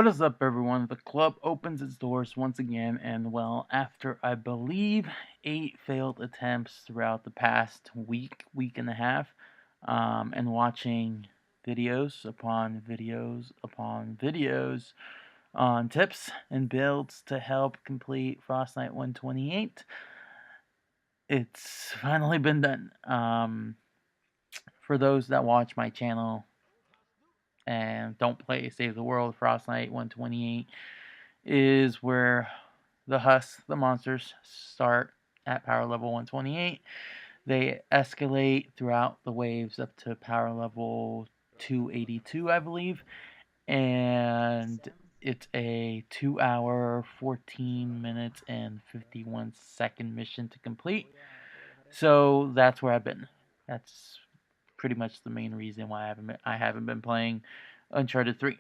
What is up, everyone? The club opens its doors once again, and well, after I believe 8 failed attempts throughout the past week and a half, and watching videos upon videos upon videos on tips and builds to help complete Frostnite 128, it's finally been done. For those that watch my channel and don't play Save the World, Frostnite 128 is where the husks, the monsters, start at power level 128. They escalate throughout the waves up to power level 282, I believe, and it's a 2 hour, 14 minutes, and 51-second mission to complete. So that's where I've been. That's pretty much the main reason why I haven't been playing Uncharted 3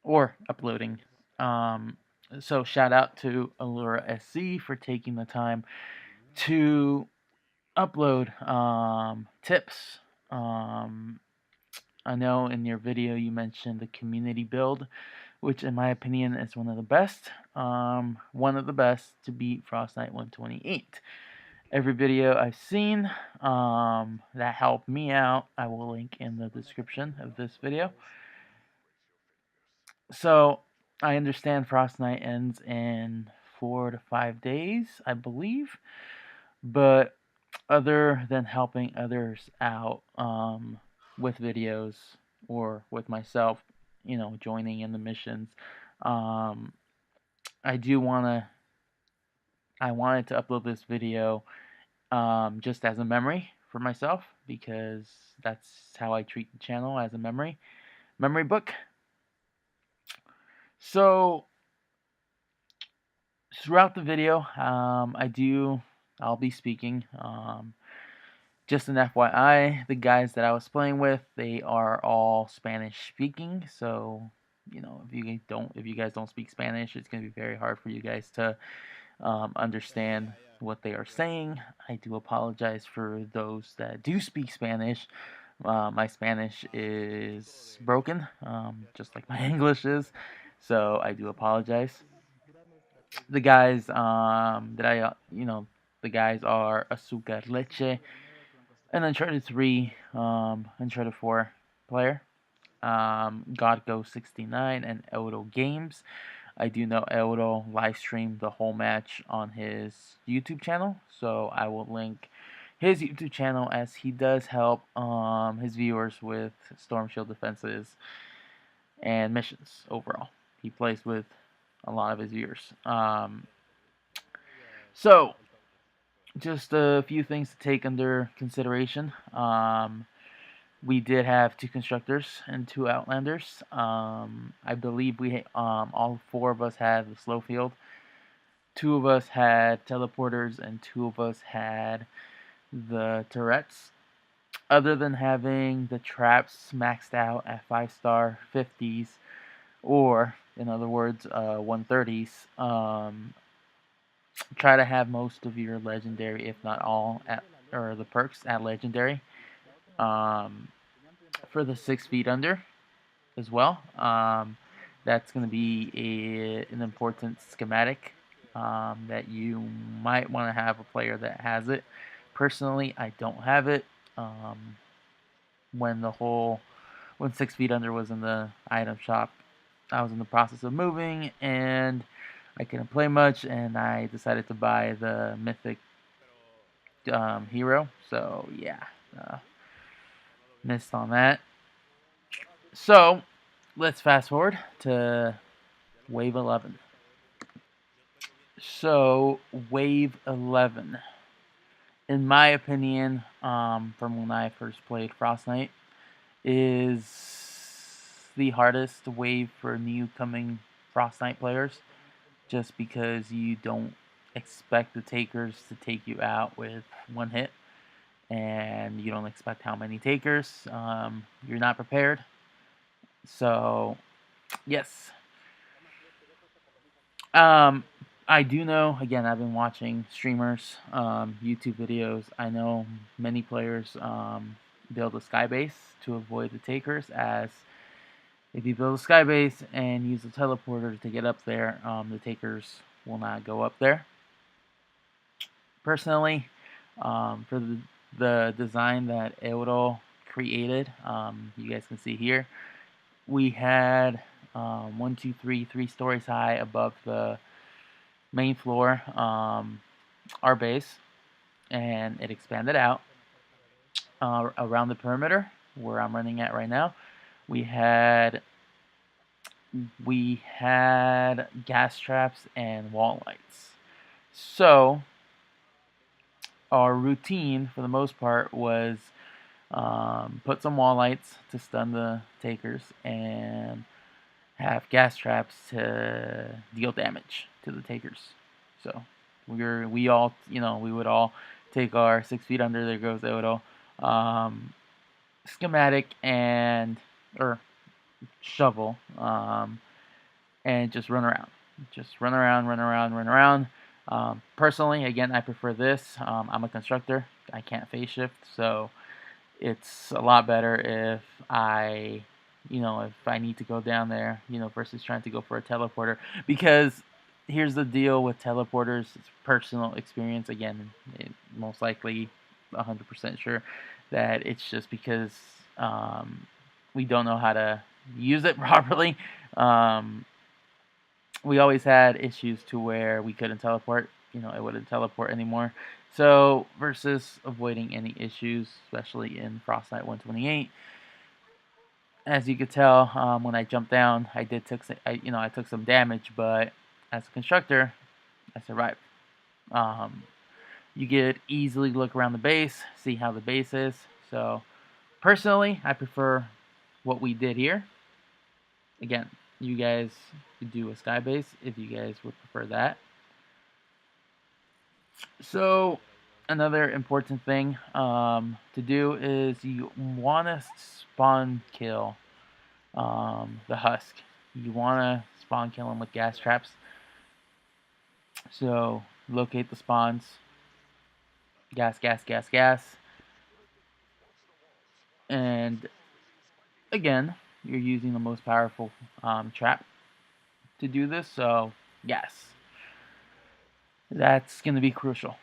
or uploading. So shout out to Allura SC for taking the time to upload tips. I know in your video you mentioned the community build, which in my opinion is one of the best. One of the best to beat Frostnite 128. Every video I've seen that helped me out, I will link in the description of this video. So I understand Frostnite ends in 4 to 5 days, I believe. But other than helping others out with videos or with myself, joining in the missions, um, I do I wanted to upload this video just as a memory for myself because that's how I treat the channel, as a memory book. So throughout the video, I'll be speaking. Just an FYI, the guys that I was playing with, they are all Spanish speaking. So, if you guys don't speak Spanish, it's gonna be very hard for you guys to understand what they are saying. I do apologize for those that do speak Spanish. My Spanish is broken, just like my English is. So I do apologize. The guys the guys are Azúcar Leche, an Uncharted 3, Uncharted 4 player, GodGo69, and Euro Games. I do know Euro live streamed the whole match on his YouTube channel, so I will link his YouTube channel as he does help his viewers with Storm Shield defenses and missions overall. He plays with a lot of his viewers. So, just a few things to take under consideration. We did have 2 constructors and 2 outlanders. I believe we all 4 of us had the slow field. 2 of us had teleporters and 2 of us had the turrets. Other than having the traps maxed out at 5-star 50s, or in other words 130s, try to have most of your legendary, if not all, or the perks at legendary. For the 6 feet under as well. That's going to be an important schematic that you might want to have a player that has it. Personally, I don't have it. When 6 feet under was in the item shop, I was in the process of moving and I couldn't play much, and I decided to buy the mythic hero. So yeah, missed on that. So let's fast forward to Wave 11. So Wave 11, in my opinion, from when I first played Frostnite, is the hardest wave for new coming Frostnite players, just because you don't expect the takers to take you out with one hit, and you don't expect how many takers. You're not prepared. So, yes. I do know, again, I've been watching streamers, YouTube videos. I know many players build a sky base to avoid the takers, as If you build a sky base and use a teleporter to get up there, the takers will not go up there. Personally, for the design that Euro created, you guys can see here, we had one, two, three stories high above the main floor, our base, and it expanded out around the perimeter where I'm running at right now. We had gas traps and wall lights. So our routine, for the most part, was put some wall lights to stun the takers and have gas traps to deal damage to the takers. So we all, we would all take our 6 feet under. There goes Odo. Schematic and or shovel, and just run around. Just run around, run around, run around. Personally, again, I prefer this. I'm a constructor. I can't phase shift, so it's a lot better if if I need to go down there, versus trying to go for a teleporter. Because here's the deal with teleporters: it's personal experience. Again, most likely, 100% sure that it's just because we don't know how to use it properly. We always had issues to where we couldn't teleport. It wouldn't teleport anymore. So versus avoiding any issues, especially in Frostnite 128, as you could tell, when I jumped down, I took some damage, but as a constructor, I survived. Um, you could easily look around the base, see how the base is. So personally, I prefer what we did here. Again, you guys could do a sky base if you guys would prefer that. So another important thing to do is you want to spawn kill the husk. You want to spawn kill them with gas traps. So locate the spawns. Gas, gas, gas, gas. And again, you're using the most powerful trap to do this. So yes, that's going to be crucial.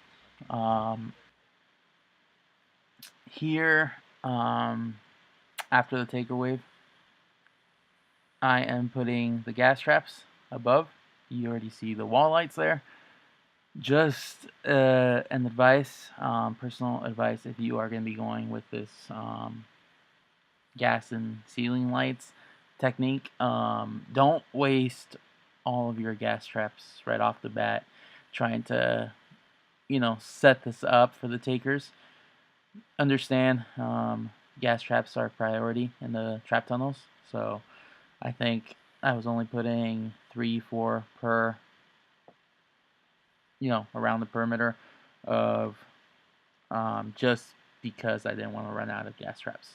Here, after the taker wave, I am putting the gas traps above. You already see the wall lights there. Just an advice, personal advice, if you are going to be going with this gas and ceiling lights technique, don't waste all of your gas traps right off the bat trying to, set this up for the takers. Understand, gas traps are a priority in the trap tunnels, so I think I was only putting 3, 4 per, around the perimeter of, just because I didn't want to run out of gas traps.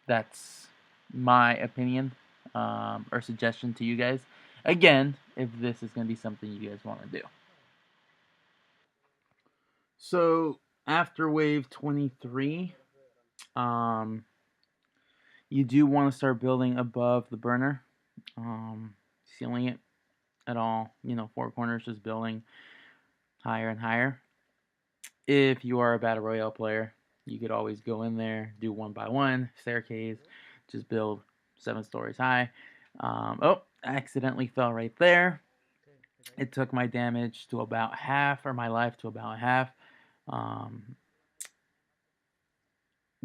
That's my opinion, or suggestion to you guys. Again, if this is going to be something you guys want to do. So after wave 23, um, you do want to start building above the burner, sealing it at all, 4 corners, just building higher and higher. If you are a battle royale player, you could always go in there, do 1 by 1 staircase, just build 7 stories high. I accidentally fell right there. It took my damage to about half, or my life to about half. Um,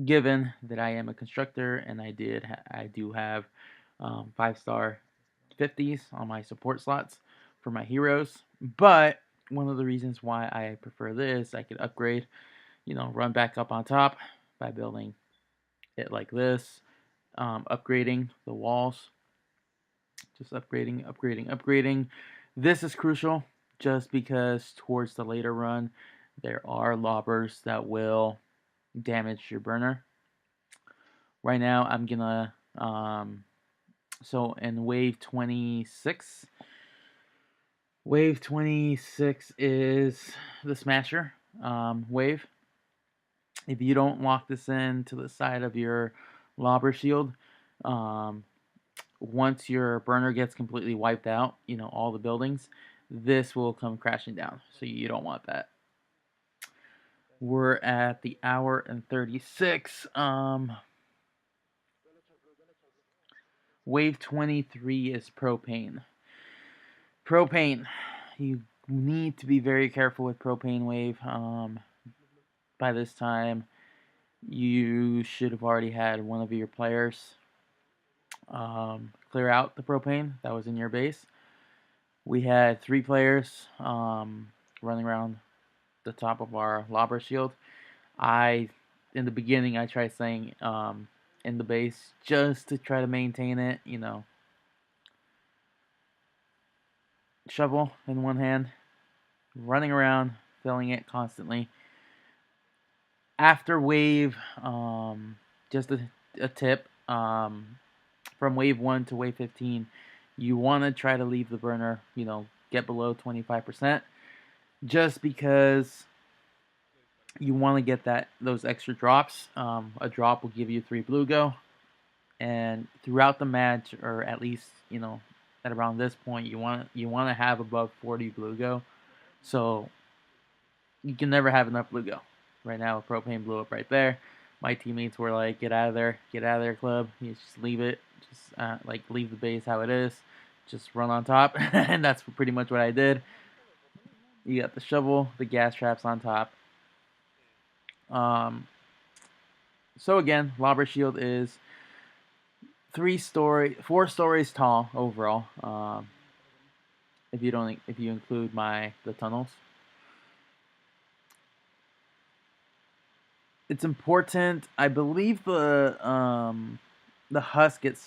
Given that I am a constructor and I do have 5-star 50s on my support slots for my heroes. But one of the reasons why I prefer this, I could upgrade, run back up on top by building it like this, upgrading the walls, just upgrading, upgrading, upgrading. This is crucial just because towards the later run, there are lobbers that will damage your burner. Right now, I'm gonna so in wave 26, wave 26 is the smasher wave. If you don't lock this in to the side of your lobber shield, Once your burner gets completely wiped out, all the buildings, this will come crashing down. So you don't want that. We're at the hour and 36. Wave 23 is propane. Propane. You need to be very careful with propane wave. By this time, you should have already had one of your players clear out the propane that was in your base. We had 3 players running around the top of our lobber shield. In the beginning, I tried staying in the base just to try to maintain it. Shovel in one hand, running around, filling it constantly. After wave, just a tip, from wave 1 to wave 15, you want to try to leave the burner, get below 25%, just because you want to get those extra drops. A drop will give you 3 blue go, and throughout the match, or at least at around this point, you want to have above 40 blue go. So you can never have enough blue go. Right now, propane blew up right there. My teammates were like, "Get out of there, club. You just leave it. Just leave the base how it is. Just run on top." And that's pretty much what I did. You got the shovel, the gas traps on top. So again, lobber shield is 4 stories tall overall. If you include the tunnels. It's important. I believe the husk get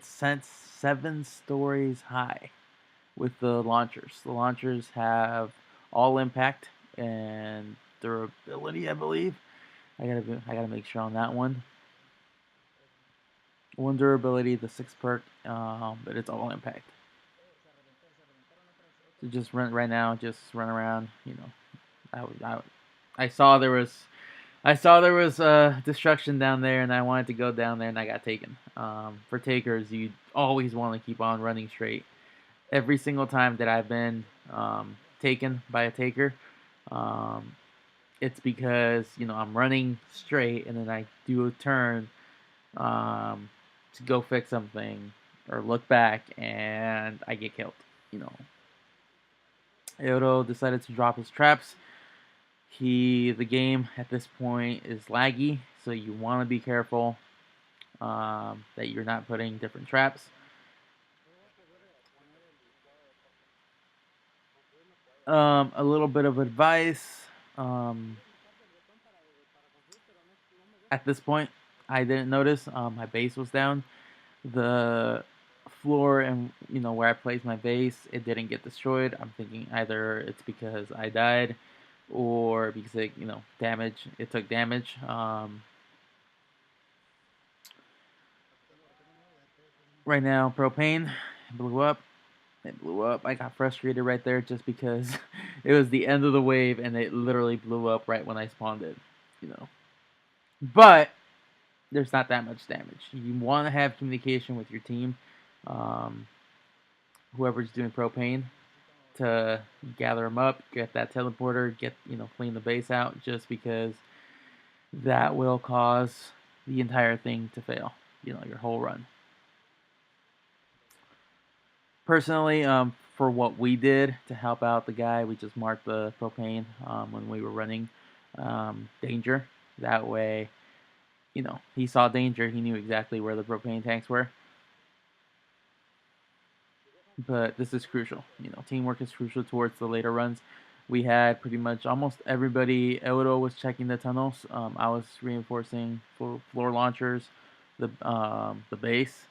sent 7 stories high with the launchers. The launchers have all impact and durability, I believe. I gotta make sure on that one. 1 durability, the 6 perk, but it's all impact. So just run right now. Just run around. I saw there was destruction down there, and I wanted to go down there, and I got taken. For takers, you always want to keep on running straight. Every single time that I've been taken by a taker, it's because I'm running straight, and then I do a turn to go fix something or look back, and I get killed. Euro decided to drop his traps. The game at this point is laggy, so you want to be careful that you're not putting different traps. A little bit of advice. At this point, I didn't notice my base was down. The floor and where I placed my base, it didn't get destroyed. I'm thinking either it's because I died or because it damage. It took damage. Right now, propane blew up. It blew up. I got frustrated right there just because it was the end of the wave and it literally blew up right when I spawned it. But there's not that much damage. You want to have communication with your team, um, whoever's doing propane, to gather them up, get that teleporter, clean the base out, just because that will cause the entire thing to fail. Your whole run. Personally, for what we did to help out the guy, we just marked the propane when we were running danger. That way, he saw danger. He knew exactly where the propane tanks were. But this is crucial. Teamwork is crucial towards the later runs. We had pretty much almost everybody. Euro was checking the tunnels. I was reinforcing floor launchers, the base,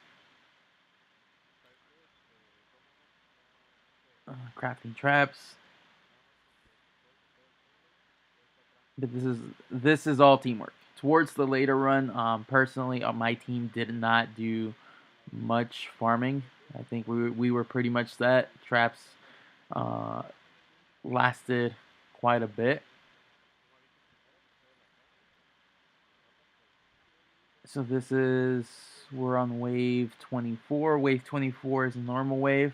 crafting traps. But this is all teamwork. Towards the later run, personally, my team did not do much farming. I think we were pretty much set. Traps uh, lasted quite a bit. So this is, we're on wave 24. Wave 24 is a normal wave.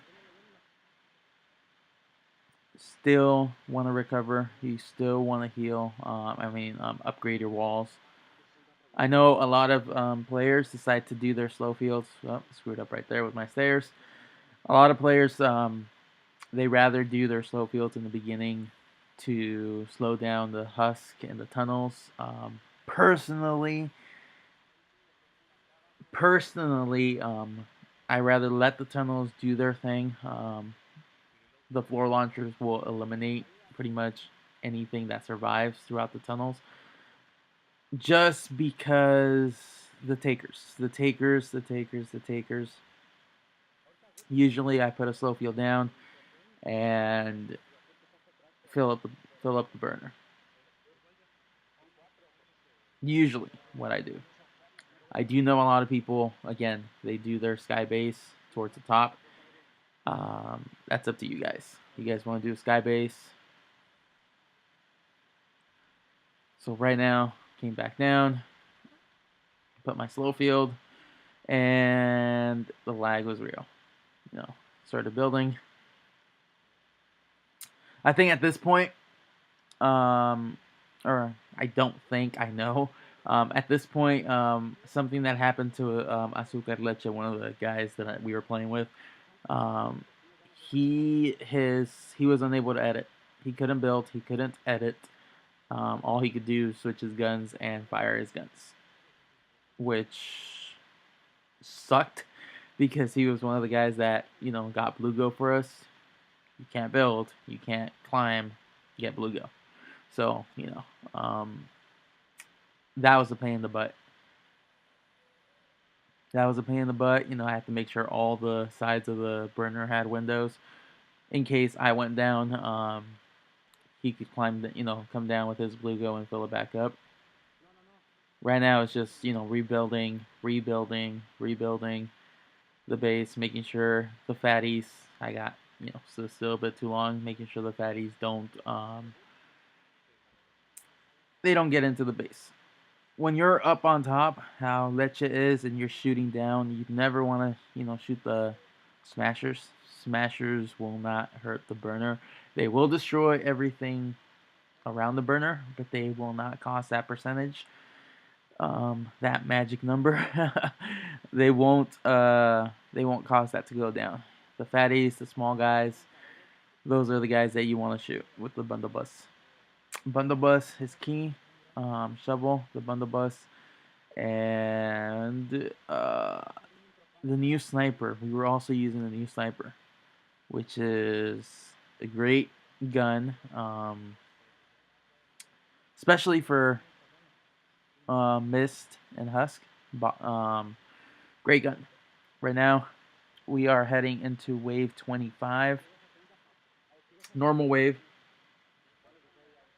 Still want to recover. You still want to heal. Upgrade your walls. I know a lot of players decide to do their slow fields. Oh, screwed up right there with my stairs. A lot of players, they rather do their slow fields in the beginning to slow down the husk and the tunnels. Personally, I rather let the tunnels do their thing. The floor launchers will eliminate pretty much anything that survives throughout the tunnels, just because the takers. Usually, I put a slow field down and fill up the fill up the burner. Usually, what I do. I do know a lot of people. Again, they do their sky base towards the top. That's up to you guys. You guys want to do a sky base? So right now, came back down, put my slow field, and the lag was real. Started building. I think at this point, or I don't think I know. At this point, something that happened to Azúcar Leche, one of the guys that we were playing with, um, he was unable to edit. He couldn't build. He couldn't edit. All he could do is switch his guns and fire his guns, which sucked because he was one of the guys that got blue go for us. You can't build, you can't climb, you get blue go. So that was a pain in the butt. That was a pain in the butt. I had to make sure all the sides of the burner had windows in case I went down. He could come down with his blue go and fill it back up. Right now it's just rebuilding the base, making sure the fatties. I got so still a bit too long, making sure the fatties don't get into the base. When you're up on top, how Leche is, and you're shooting down, you never want to shoot the smashers. Smashers will not hurt the burner. They will destroy everything around the burner, but they will not cost that percentage. That magic number. they won't. They won't cause that to go down. The fatties, the small guys, those are the guys that you want to shoot with the bundle bus. Bundle bus is key. Shovel the bundle bus, and the new sniper. We were also using the new sniper, which is a great gun, especially for Mist and Husk. Great gun. Right now, we are heading into wave 25. Normal wave.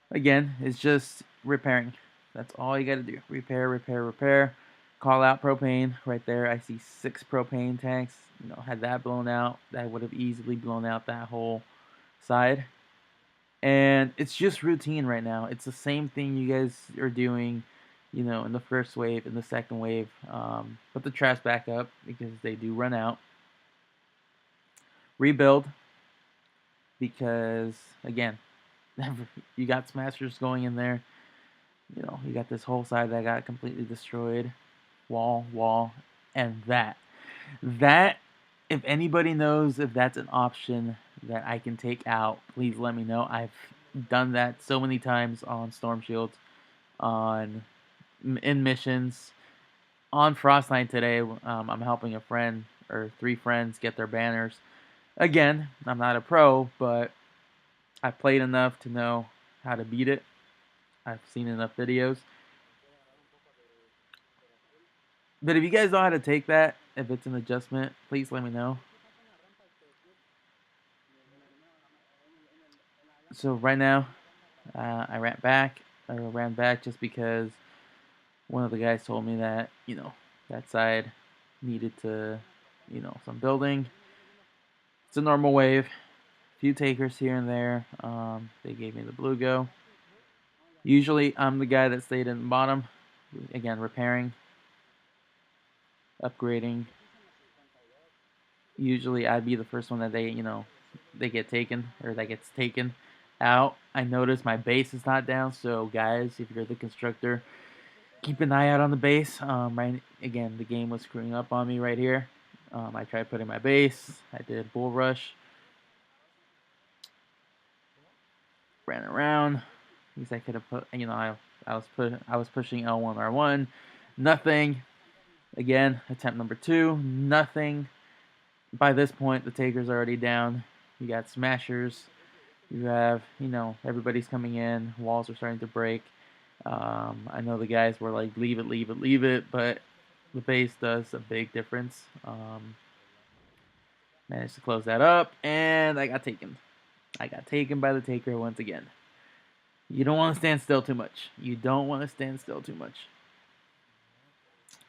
Again, it's just repairing. That's all you got to do. Repair, repair, repair. Call out propane right there. I see 6 propane tanks. Had that blown out, that would have easily blown out that whole side. And it's just routine right now. It's the same thing you guys are doing, in the first wave, in the second wave. Put the trash back up because they do run out. Rebuild because, again, you got smashers going in there. You got this whole side that got completely destroyed. Wall, and that. That, if anybody knows if that's an option that I can take out, please let me know. I've done that so many times on Storm Shields, in missions. On Frostnite today, I'm helping a friend or 3 friends get their banners. Again, I'm not a pro, but I've played enough to know how to beat it. I've seen enough videos. But if you guys know how to take that, if it's an adjustment, please let me know. So right now, I ran back just because one of the guys told me that that side needed to some building. It's a normal wave. Few takers here and there. They gave me the blue go. Usually I'm the guy that stayed in the bottom, again repairing. upgrading. Usually I'd be the first one that they get taken or that gets taken out. I notice my base is not down, so guys, if you're the constructor, keep an eye out on the base. Right again, the game was screwing up on me right here. I tried putting my base. I did bull rush, ran around. At least I could have put. I was pushing L1 R1. Nothing. Again, attempt number two. Nothing. By this point, the taker's already down. You got smashers. You have, everybody's coming in. Walls are starting to break. I know the guys were like, leave it, leave it, leave it, but the base does a big difference. Managed to close that up, and I got taken. I got taken by the taker once again. You don't want to stand still too much. You don't want to stand still too much.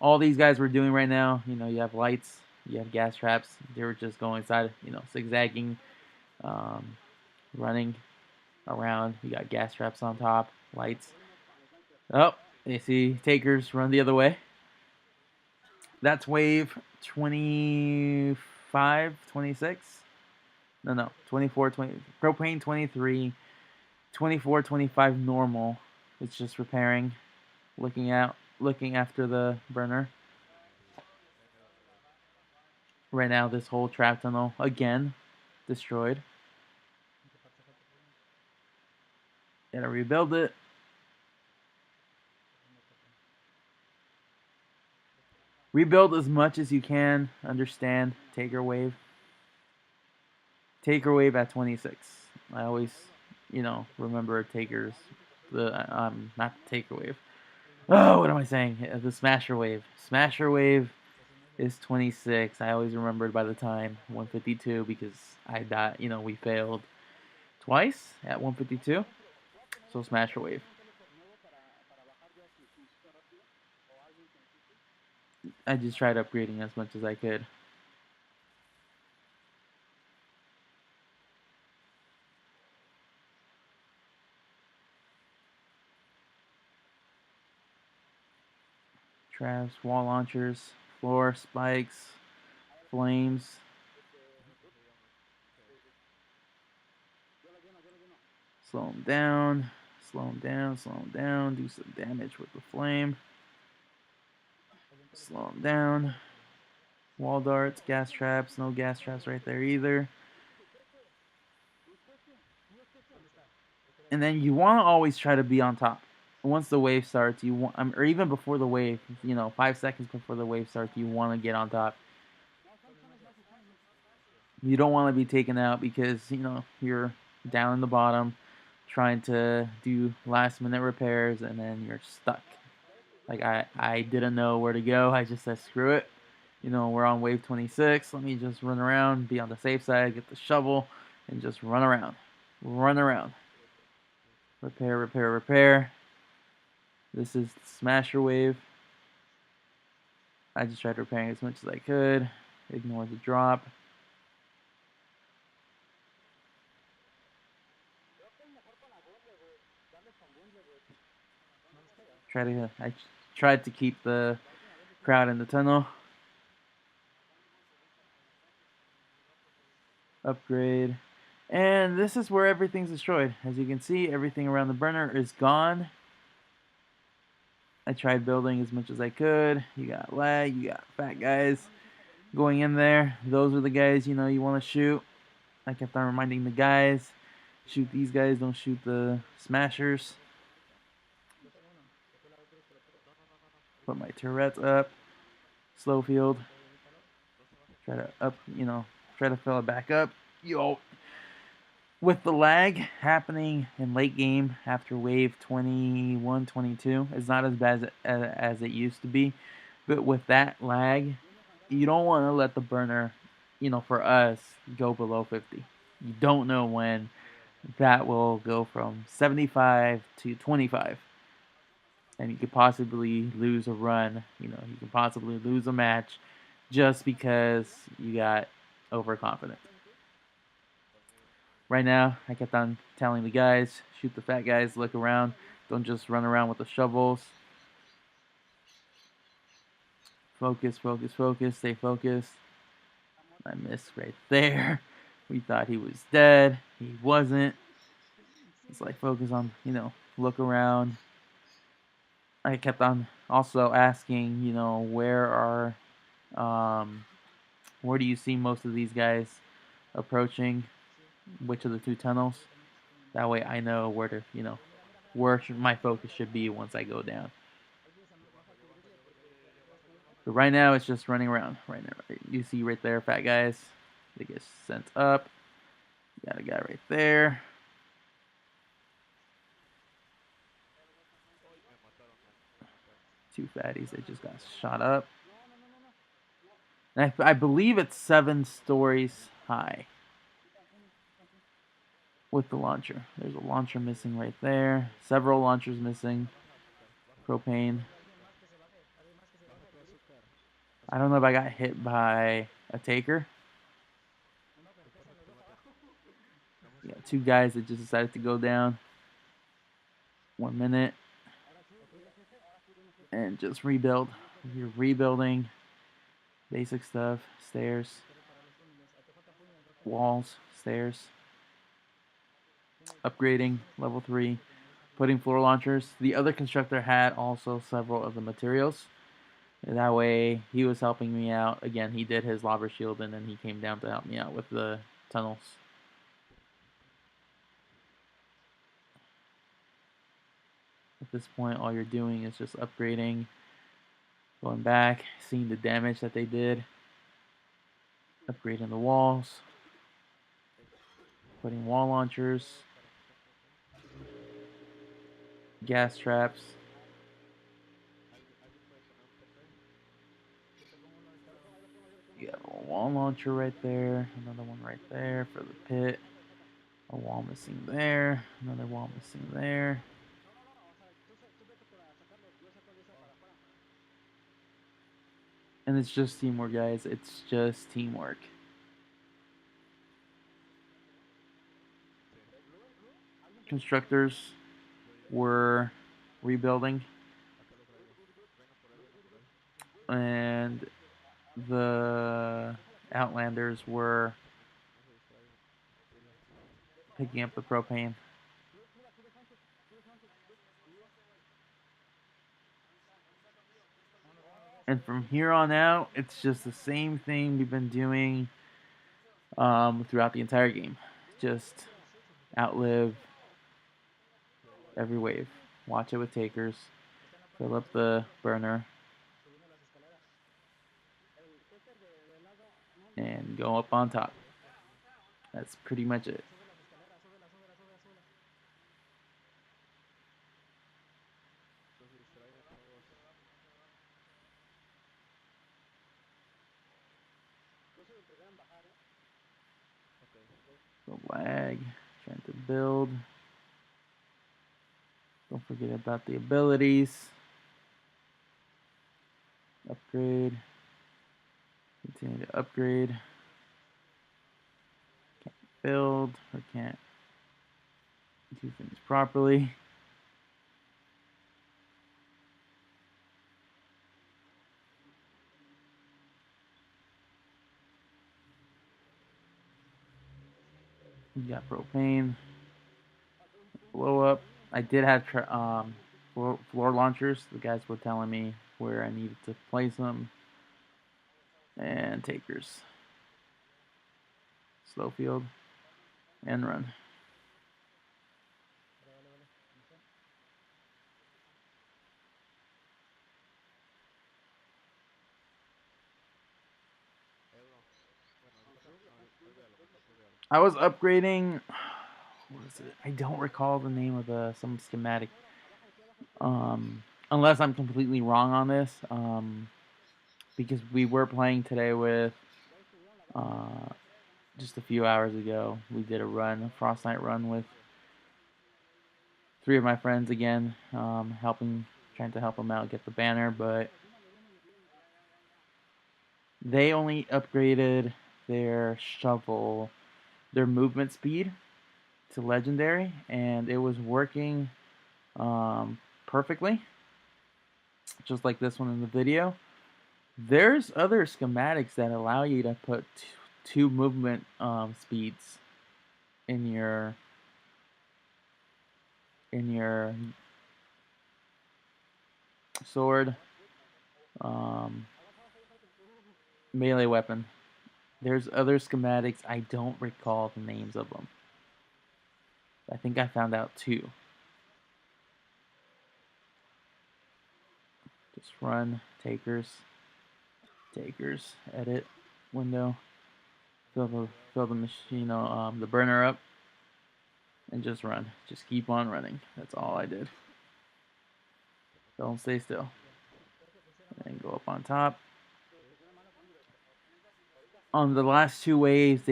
All these guys were doing right now, you have lights, you have gas traps. They were just going inside, zigzagging, um, running around. You got gas traps on top, lights. Oh, you see takers run the other way. That's wave 25, 26. No, 24, 20. Propane 23, 24, 25 normal. It's just repairing, looking after the burner. Right now, this whole trap tunnel, again, destroyed. Gotta rebuild it. Rebuild as much as you can. Understand. Taker wave. Taker wave at 26. I always, remember takers. Not the taker wave. Oh, what am I saying? The smasher wave. Smasher wave is 26. I always remembered by the time 152 because I died. We failed twice at 152. So smasher wave. I just tried upgrading as much as I could. Traps, wall launchers, floor spikes, flames. Slow them down, slow them down, slow them down. Do some damage with the flame. Slow them down. Wall darts, gas traps. No gas traps right there either. And then you want to always try to be on top. Once the wave starts, you want, or even before the wave, 5 seconds before the wave starts, you want to get on top. You don't want to be taken out because you're down in the bottom, trying to do last minute repairs, and then you're stuck. Like I didn't know where to go. I just said screw it. We're on wave 26. Let me just run around, be on the safe side, get the shovel, and just run around, run around. Repair, repair, repair. This is Smasher Wave. I just tried repairing as much as I could. Ignore the drop. I tried to keep the crowd in the tunnel. Upgrade. And this is where everything's destroyed. As you can see, everything around the burner is gone. I tried building as much as I could. You got lag, you got fat guys going in there. Those are the guys you want to shoot. I kept on reminding the guys, shoot these guys, don't shoot the smashers. Put my turrets up. Slow field. Try to try to fill it back up. With the lag happening in late game after wave 21, 22, it's not as bad as it used to be. But with that lag, you don't want to let the burner, for us, go below 50. You don't know when that will go from 75 to 25. And you could possibly lose a run. You can possibly lose a match just because you got overconfident. Right now, I kept on telling the guys, shoot the fat guys, look around, don't just run around with the shovels. Focus, focus, focus. Stay focused. I missed right there. We thought he was dead. He wasn't. It's like focus on, look around. I kept on also asking, where do you see most of these guys approaching? Which of the two tunnels? That way I know where to, my focus should be once I go down. But right now it's just running around. Right now, you see right there, fat guys. They get sent up. Got a guy right there. Two fatties that just got shot up. And I believe it's 7 stories high with the launcher. There's a launcher missing right there. Several launchers missing. Propane. I don't know if I got hit by a taker. We got 2 guys that just decided to go down. 1 minute. And just rebuild. You're rebuilding. Basic stuff. Stairs. Walls. Stairs. Upgrading. Level 3. Putting floor launchers. The other constructor had also several of the materials. And that way, he was helping me out. Again, he did his lava shield, and then he came down to help me out with the tunnels. At this point, all you're doing is just upgrading, going back, seeing the damage that they did, upgrading the walls, putting wall launchers, gas traps. You have a wall launcher right there, another one right there for the pit, a wall missing there, another wall missing there. And it's just teamwork, guys. It's just teamwork. Constructors were rebuilding, and the Outlanders were picking up the propane. And from here on out, it's just the same thing we've been doing throughout the entire game. Just outlive every wave. Watch it with takers. Fill up the burner. And go up on top. That's pretty much it. The lag. Trying to build. Don't forget about the abilities. Upgrade. Continue to upgrade. Can't build or can't do things properly. We got propane. Blow up. I did have floor launchers. The guys were telling me where I needed to place them. And takers. Slow field. And run. I was upgrading. What is it? I don't recall the name of some schematic. Unless I'm completely wrong on this. Because we were playing today with just a few hours ago. We did a Frostnite run with 3 of my friends again, trying to help them out get the banner, but they only upgraded their shovel, their movement speed to legendary, and it was working perfectly, just like this one in the video. There's other schematics that allow you to put two movement speeds in your sword um, melee weapon. There's other schematics. I don't recall the names of them. I think I found out two. Just run takers, edit, window, fill the machine, the burner up, and just run. Just keep on running. That's all I did. Don't stay still. And go up on top. On the last two waves,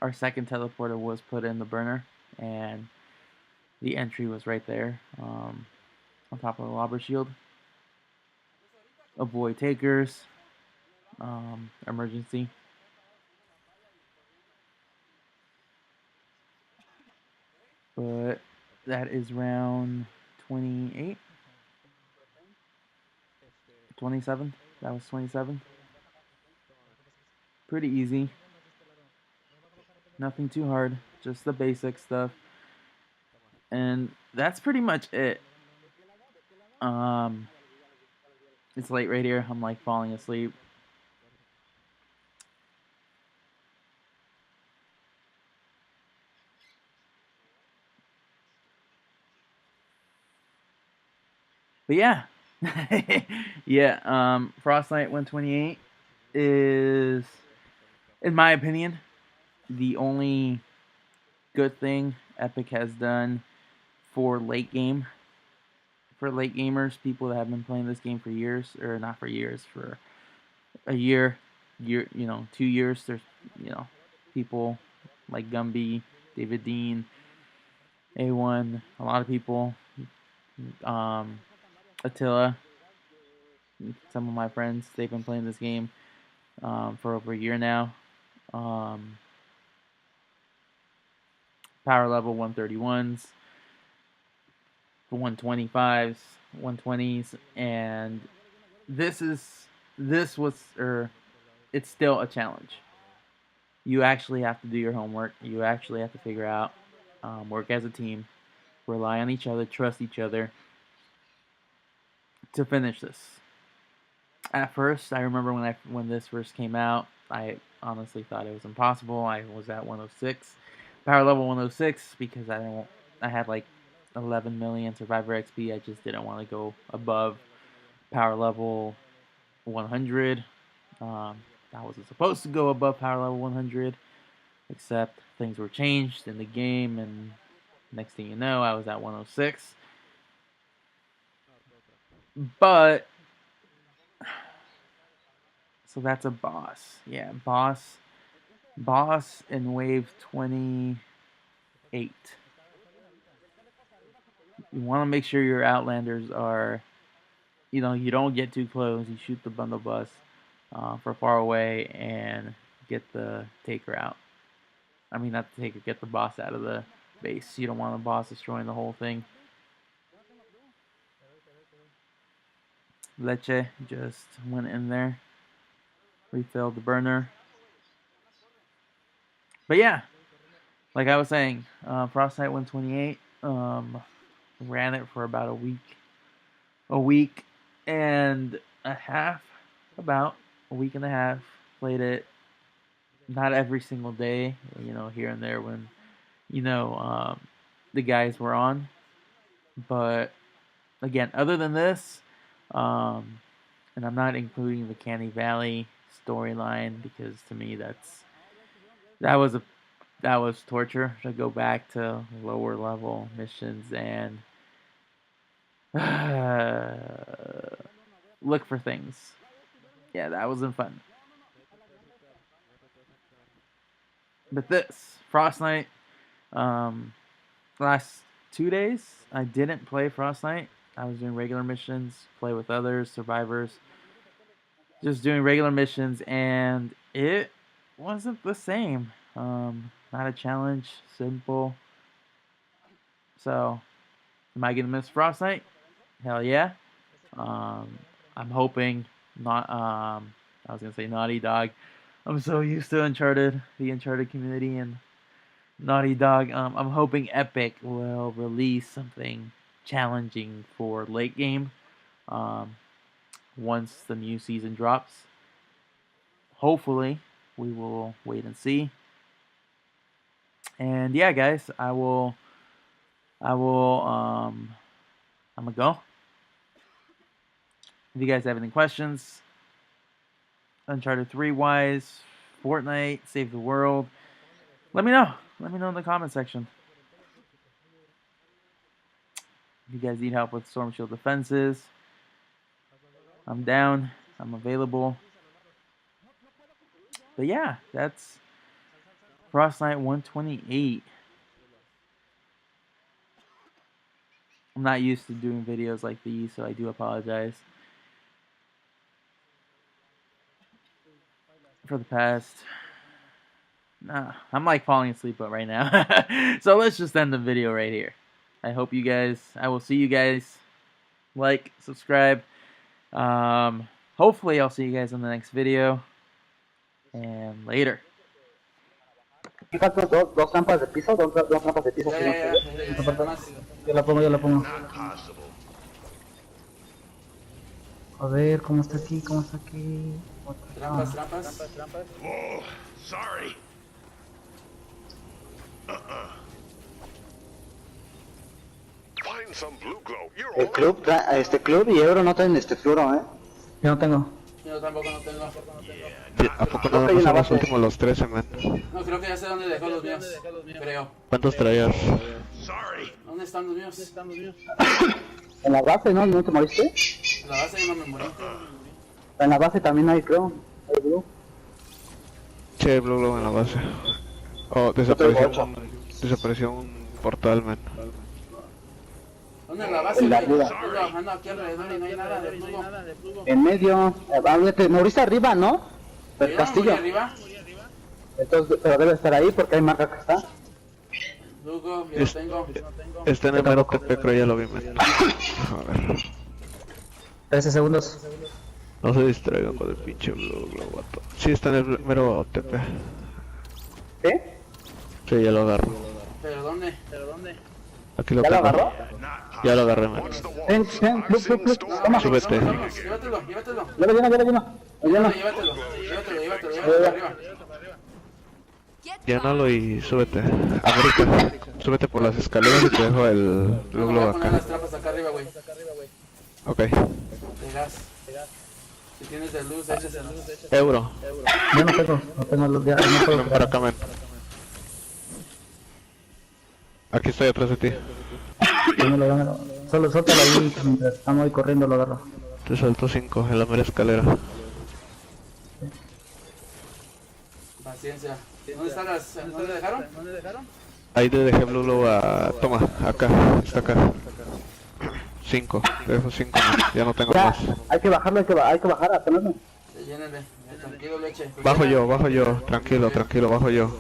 our second teleporter was put in the burner, and the entry was right there, on top of the lobber shield. Avoid takers, emergency. But that is round 28, 27. That was 27. Pretty easy. Nothing too hard. Just the basic stuff. And that's pretty much it. Um, it's late right here. I'm like falling asleep. But yeah. Yeah, Frostnite 128 is, in my opinion, the only good thing Epic has done for late game. For late gamers, people that have been playing this game for years, or not for years, for a year, 2 years. There's, people like Gumby, David Dean, A1, a lot of people, um, Attila, some of my friends. They've been playing this game for over a year now. Um, Power level 131s, 125s, 120s, and this was it's still a challenge. You actually have to do your homework. You actually have to figure out, work as a team, rely on each other, trust each other to finish this. At first, I remember when this first came out, I honestly thought it was impossible. I was at 106, power level 106, because I had like 11 million survivor XP. I just didn't want to go above power level 100. I wasn't supposed to go above power level 100, except things were changed in the game, and next thing you know, I was at 106. But so that's a boss. Yeah, boss in wave 28. You want to make sure your outlanders are, you don't get too close. You shoot the bundle bus for far away and get the taker out. I mean, not the taker, get the boss out of the base. You don't want the boss destroying the whole thing. Leche just went in there, refilled the burner. But yeah, like I was saying, Frostnite 128, ran it for about a week and a half, about a week and a half. Played it not every single day, here and there when, the guys were on. But again, other than this, um, and I'm not including the Canny Valley storyline, because to me that was a that was torture to go back to lower level missions and look for things. Yeah, that wasn't fun. But this Frostnite, um, last 2 days I didn't play Frostnite. I was doing regular missions, play with others, survivors, just doing regular missions, and it wasn't the same. Not a challenge, simple. So, am I gonna miss Frostnite? Hell yeah. Um, I'm hoping not. I was gonna say Naughty Dog. I'm so used to Uncharted, the Uncharted community, and Naughty Dog. I'm hoping Epic will release something challenging for late game. Um, once the new season drops. Hopefully, we will wait and see. And yeah, guys, I will. I'm gonna go. If you guys have any questions, Uncharted 3 wise, Fortnite, Save the World, let me know. Let me know in the comment section. If you guys need help with Storm Shield defenses, I'm down. I'm available. But yeah, that's Frostnite 128. I'm not used to doing videos like these, so I do apologize. For the past... Nah, I'm like falling asleep right now. So let's just end the video right here. I hope you guys... I will see you guys. Like, subscribe. Hopefully I'll see you guys in the next video. And later. Dos trampas de piso, dos trampas de piso. Yo la pongo. A ver, ¿cómo está aquí? Trampas. Oh, sorry. Find some blue glow. You're El club, club y Euro no traen fluoro, Yo no tengo. Yo tampoco no tengo. ¿A poco nada más son los últimos los 13, man? No, creo que ya sé dónde dejó los míos. Creo. ¿Cuántos traías? sorry. ¿Dónde están los míos? En la base, ¿no? ¿No te moriste? En la base yo no me morí. En la base también hay, creo. Hay blue. Sí, hay Blue Glow en la base. Oh, desapareció un portal, man. ¿Dónde en la base? Estoy trabajando aquí alrededor y no hay nada de plugo. En medio. Te moriste arriba, ¿no? Del ¿Yo castillo. no morí arriba? Entonces, pero debe estar ahí porque hay marca que está. Plugo, yo no tengo. Está en el mero TP, creo ya lo vi, man. A ver. 13 segundos. No se distraigan con el pinche Blue Glow, vato. Sí, está en el mero TP. ¿Sí? Sí, ya lo agarro. ¿Pero dónde? Aquí lo ¿Ya lo tengo. agarró? Ya lo agarré, man. Ven, club. Toma. Súbete. Vamos, llévatelo. Ya lo lleno. Llévatelo arriba. Llénalo y súbete. América, súbete por las escaleras y te dejo el Blue Voy Glow a poner acá. las trampas acá arriba, güey. Ok. De gas. Si tienes de luz, échese luz. Euro. Yo no tengo los días. No puedo. Ven para acá, man. Aquí estoy atrás de ti. Dámelo. Solo suéltalo ahí mientras estamos ahí corriendo, lo agarro. Te salto 5 en la mera escalera. Paciencia. ¿Dónde están las? ¿Dónde dejaron? Ahí te dejé Blue Glow a... Toma, acá, está acá. 5, te dejo 5, ya no tengo Ya, más. hay que bajarlo, hay que bajar a tenerlo. Llénenle. Tranquilo, leche. Bajo yo, tranquilo, bajo yo.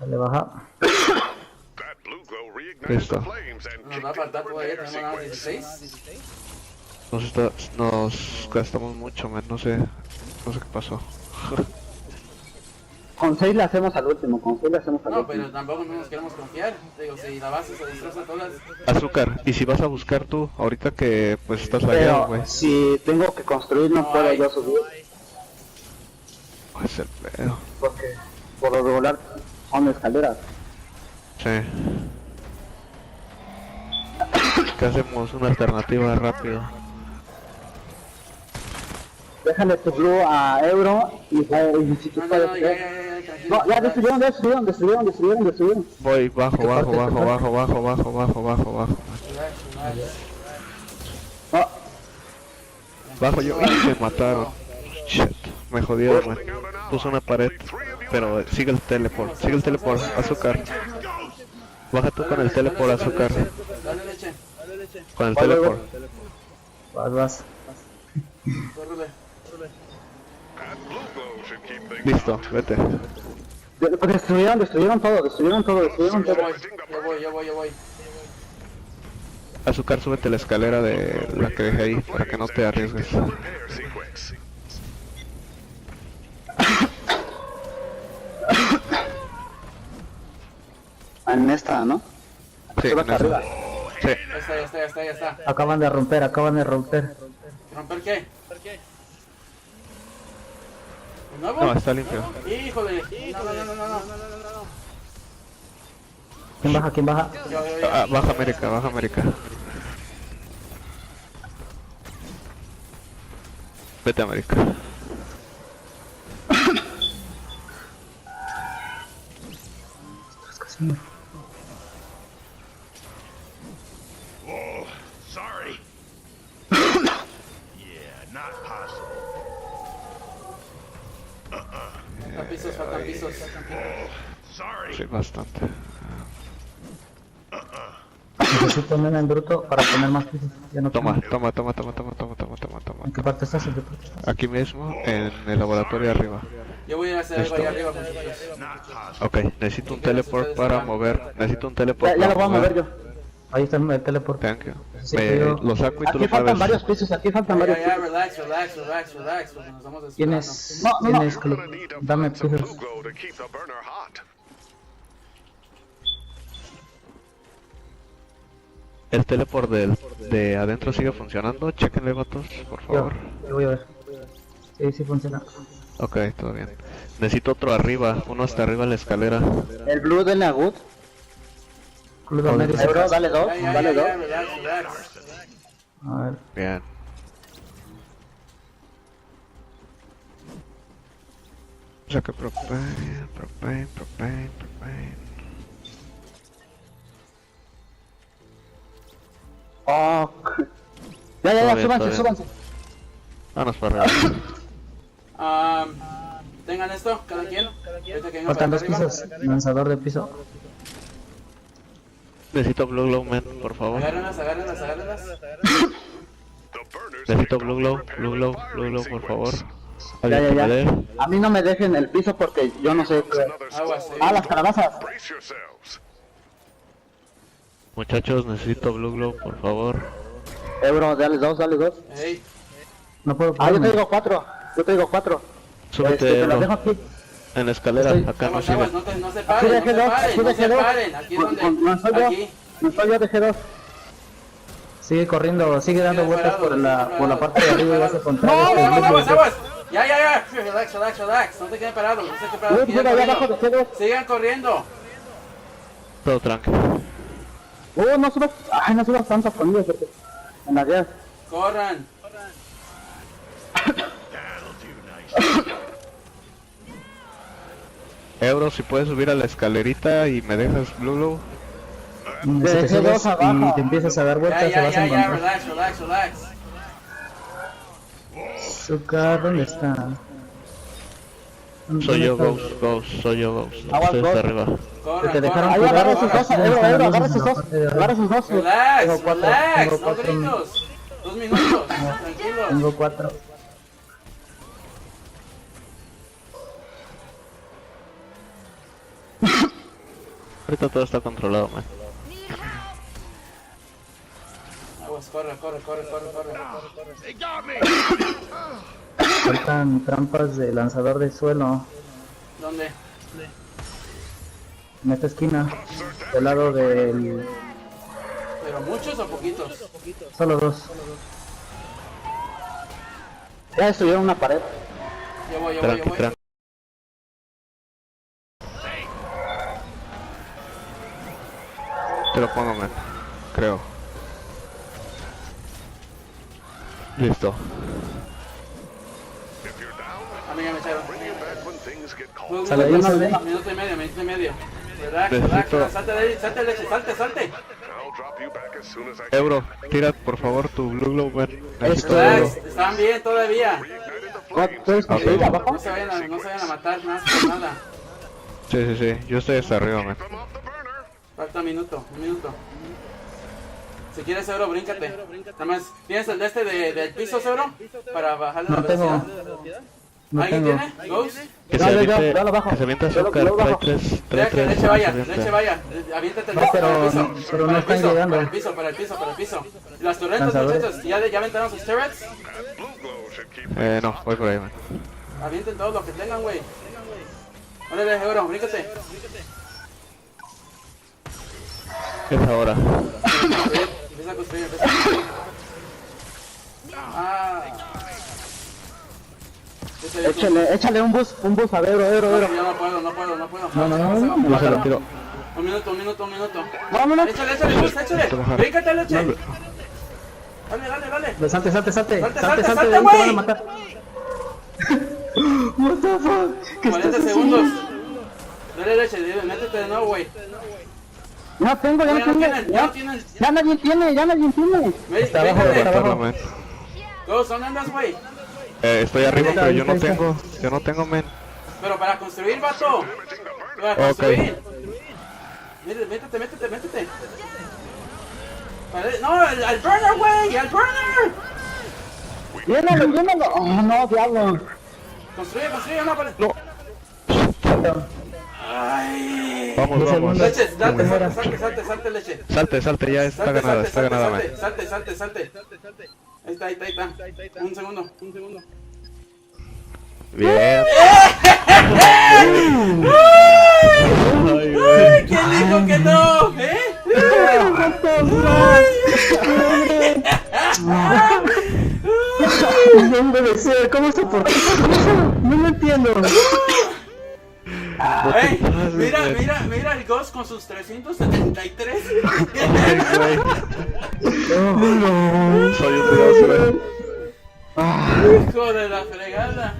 Dale, baja. That blue glow reignited Listo. the flames and Nos va a kicked faltar into todavía, repair tenemos nada más sequence. 16. Nos gastamos mucho, man, no sé qué pasó. Con 6 le hacemos al último, No, pero tampoco no nos queremos confiar. Digo, si la base se destroza todas. Azúcar, y si vas a buscar tú, ahorita que pues estás lagueado, güey. Pero si tengo que construir no puedo yo subir, Es el pedo. porque por lo regular son escaleras. Sí. ¿Qué hacemos? Una alternativa rápido. Déjale tu blue a Euro y si tú No, puedes... tranquilo. No, ya destruyeron. Voy, bajo. No, Bajo yo, me mataron. Shit, me jodieron, man. Puse una pared, pero sigue el teleport, azúcar. Baja tú con el teleport, azúcar. Dale leche. Con el teleport. vas. Córrele. That blue glow should keep things Listo, vete. Destruyeron todo. Yo voy. Azúcar, súbete la escalera de la que dejé ahí para que no te arriesgues. Repair sequence. En esta, ¿no? Sí, Sube en hasta esa. arriba. Sí. Ya está. Acaban de romper. ¿Romper qué? ¿De nuevo? No, está limpio. Híjole. No. ¿Quién baja? Yo. Ah, baja América. Vete a América. Oh, sorry. Yeah, not possible. Faltan pisos. Sorry. Sí, bastante. Necesito un en bruto para poner más pisos. Ya no Toma. tengo. ¿En qué parte estás? Aquí mismo, en el laboratorio arriba. Yo voy a hacer algo allá arriba, muchachos. Ok, necesito un teleport para mover. Necesito un teleport Ya para lo voy a mover yo. Ahí está el teleporte. Thank you. Sí, pero- Lo saco y tú Aquí lo faltan mueves. varios pisos, aquí faltan varios Ya, pisos. relax, porque nos estamos ¿Quién desesperando. es? No. ¿Quién es? I'm gonna need to Dame find some pisos. blue glow to keep the burner hot. El teleport de adentro sigue funcionando. Chequenle, vatos, por favor. Yo voy a ver. Sí funciona. Ok, todo bien. Necesito otro arriba, uno hasta arriba en la escalera. El blue de Nagut. Club América. Euro, dale dos, dale dos. Relax. A ver. Bien. Saque propane. Oh. Ya, Todo bien, súbanse. todo bien. Vámonos para arriba. Tengan esto, cada quien. Ahorita que venga Faltan para dos arriba. pisos. Lanzador de piso. Necesito Blue Glow, man, por favor. Agárrenlas. The burners Necesito picked Blue up Glow, the Blue repair Glow, and Blue Glow, firing por favor. sequence. Alguien que me dé. A mí no me dejen el piso porque yo no sé. Another Aguas, squall. sí. Ah, las calabazas. Brace yourselves. Muchachos, necesito Blue Glow, por favor. Euro, dale dos. Ey, No puedo Ah, yo ponerme. traigo cuatro. Súbete, Te los Ebro, dejo aquí. en la escalera, Estoy- acá no aguas, sirve. no se Aquí paren, dejé dos, Aquí es donde. No soy yo. Aquí. No soy yo, dejé dos. Sigue corriendo, sigue dando Sigue vueltas por parado, la parte de arriba y vas a encontrar No, este aguas. grupo. Ya. Relax. No te queden parados. Mira, allá abajo dejé dos. Sigan corriendo. Todo tranquilo. No subas. Ay, no subas tanto conmigo porque en la guía. Corran. Ebro, si puedes subir a la escalerita y me dejas Blue Glow. Si te Dejé subes dos abajo. y te empiezas a dar vueltas, te vas a encontrar. Relax. Azúcar, ¿dónde está? Soy yo, ¿Dónde está? Ghost, soy yo, Ghost. Aguas, Estoy Ghost. hasta arriba. Corran. Te dejaron Ahí tirar. agarra sus dos, Euro, agarra sus dos. Agarra sus dos. Relax, Tengo cuatro, no tengo cuatro. gritos. 2 minutos, tranquilos. Tengo 4. Ahorita todo está controlado, man. Aguas, corre. Faltan trampas de lanzador de suelo ¿Dónde? en esta esquina, del lado del... ¿Pero muchos o poquitos? Solo dos. Ya estuvieron en una pared. Yo voy. Tranqui. Te lo pongo, man. Creo. Listo. If you're down, A mí ya me echaron. bring him back when things get cold. Sale ahí, sale. Minuto y medio. Relax, Necesito- salte de ahí, salte leche, salte. I'll drop you back as soon as I can. Ebro, tira por favor tu Blue Glow, man. Necesito Relax, Blue están bien todavía. Reignited the ¿No flames. puedes conseguir abajo? No se vayan a matar, nada. Glow. Sí. Yo estoy hasta arriba, man. Them off the burner. Falta un minuto. Si quieres, Euro, bríncate. Nada más, ¿tienes el de del piso, Euro? Para bajarle la No tengo. velocidad. No ¿Alguien tengo. tiene? ¿Ghost? Que No, se yo, aviente, lo bajo. que se aviente Yo lo azúcar, trae bajo. tres, Deja trae que tres. leche que vaya, se aviente. leche vaya. Aviéntate el No, para pero el piso. pero no Para el están piso, llegando. para el piso, para el piso, para el piso. Las torretas, Lanzadores. muchachos, ¿ya aventaron sus turrets? Blue glow should keep No, voy por ahí, man. Avienten todo lo que tengan, güey. Órale, Euro, bríncate. Es ahora. Empieza a construir, empieza a construir. Ah. Échale un bus a ver, No, ya no puedo. No. Yo se lo tiro. Un minuto. Vámonos. Échale, Luz, échale. Bríncate, leche. Dale. Salte, Salte, de ahí te güey. van a matar. What the fuck? ¿Qué 40 estás segundos. haciendo? Dale, leche, métete de nuevo, güey. Ya tengo, Ya no tienen. ya nadie tiene. Está abajo, Bríncate. está abajo. Man. Todos son andas, güey. Estoy arriba, pero yo no Ahí está. tengo, men. Pero para construir, vato. Para construir. Métete. No, al burner, güey, al burner. Llénalo. Oh, no, diablo. Construye, no, para... No. Ay. Vamos. Leche, No te mueras. salte, leche. Salte, ya está ganada, man. Salte. Ahí está. Un segundo. Bien. ¿Quién dijo que no? No debe ser, ¿cómo se por qué? No lo entiendo. Ey, mira el Ghost con sus 373. Ay, güey. Soy un dios, güey. Hijo de la fregada.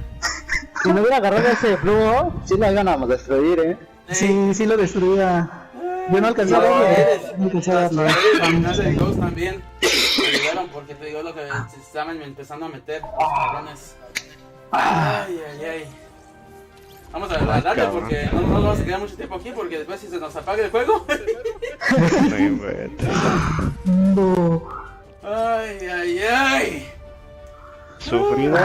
Si no hubiera agarrado ese flujo, sí lo iban a destruir, Sí lo destruía. Yo no alcancé a verlo, no alcancé a verlo. El final del Ghost también me ayudaron porque te digo lo que se estaban empezando a meter los cabrones. Ay. Vamos a darle cabrón. porque no nos vamos a quedar mucho tiempo aquí porque después si se nos apaga el juego. No inventes. Ay. Sufrido.